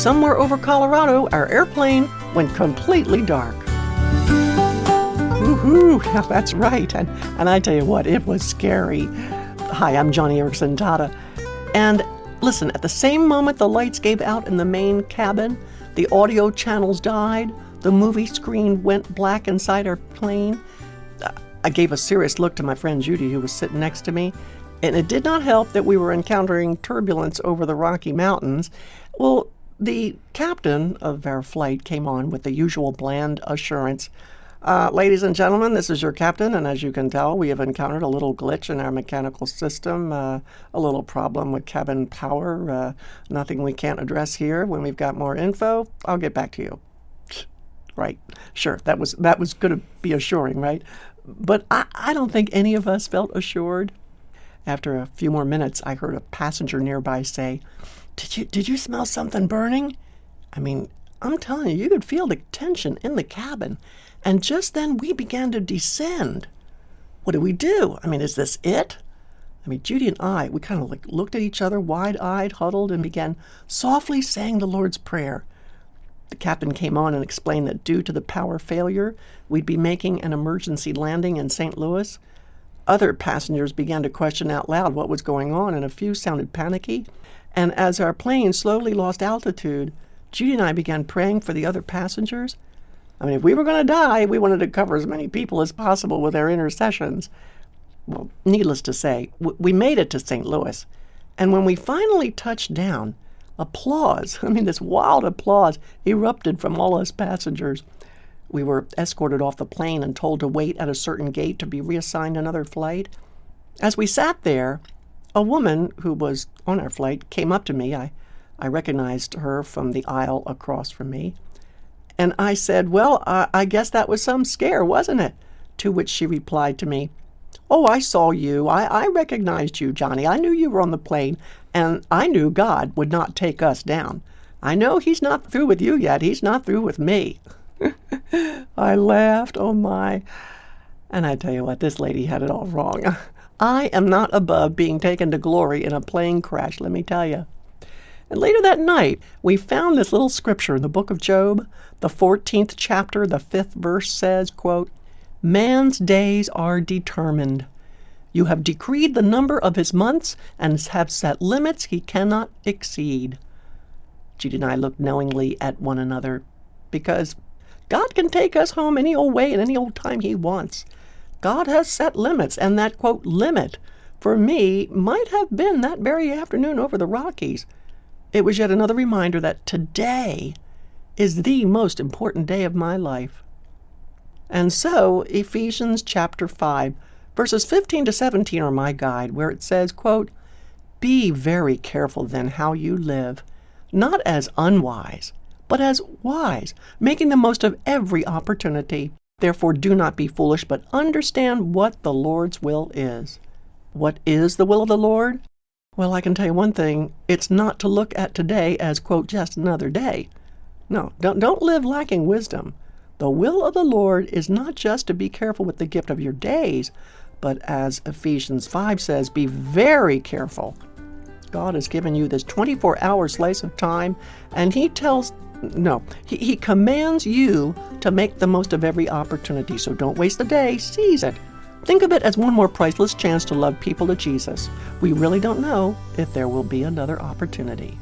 somewhere over Colorado, our airplane went completely dark. Woohoo! Yeah, that's right. And I tell you what, it was scary. Hi, I'm Johnny Erickson Tata. And listen, at the same moment the lights gave out in the main cabin, the audio channels died, the movie screen went black inside our plane, I gave a serious look to my friend Judy, who was sitting next to me, and it did not help that we were encountering turbulence over the Rocky Mountains. Well, the captain of our flight came on with the usual bland assurance. Ladies and gentlemen, this is your captain, and as you can tell, we have encountered a little glitch in our mechanical system, a little problem with cabin power, nothing we can't address here. When we've got more info, I'll get back to you. Right. Sure, that was going to be assuring, right? But I don't think any of us felt assured. After a few more minutes, I heard a passenger nearby say, Did you smell something burning? I mean, I'm telling you could feel the tension in the cabin. And just then we began to descend. What do we do? I mean, is this it? I mean, Judy and I, we kind of looked at each other, wide-eyed, huddled, and began softly saying the Lord's Prayer. The captain came on and explained that due to the power failure, we'd be making an emergency landing in St. Louis. Other passengers began to question out loud what was going on, and a few sounded panicky. And as our plane slowly lost altitude, Judy and I began praying for the other passengers. I mean, if we were going to die, we wanted to cover as many people as possible with our intercessions. Well, needless to say, we made it to St. Louis. And when we finally touched down, applause, this wild applause, erupted from all us passengers. We were escorted off the plane and told to wait at a certain gate to be reassigned another flight. As we sat there, a woman who was on our flight came up to me. I recognized her from the aisle across from me. And I said, well, I guess that was some scare, wasn't it? To which she replied to me, oh, I saw you. I recognized you, Johnny. I knew you were on the plane, and I knew God would not take us down. I know he's not through with you yet. He's not through with me. I laughed, oh my. And I tell you what, this lady had it all wrong. I am not above being taken to glory in a plane crash, let me tell you. And later that night, we found this little scripture in the book of Job. The 14th chapter, the 5th verse says, quote, man's days are determined. You have decreed the number of his months and have set limits he cannot exceed. Judy and I looked knowingly at one another because God can take us home any old way and any old time he wants. God has set limits, and that, quote, limit for me might have been that very afternoon over the Rockies. It was yet another reminder that today is the most important day of my life. And so, Ephesians chapter 5, verses 15 to 17 are my guide, where it says, quote, be very careful then how you live, not as unwise, but as wise, making the most of every opportunity. Therefore do not be foolish, but understand what the Lord's will is. What is the will of the Lord? Well, I can tell you one thing, it's not to look at today as, quote, just another day. No, don't live lacking wisdom. The will of the Lord is not just to be careful with the gift of your days, but as Ephesians 5 says, be very careful. God has given you this 24-hour slice of time, and He commands you to make the most of every opportunity. So don't waste the day, seize it. Think of it as one more priceless chance to love people to Jesus. We really don't know if there will be another opportunity.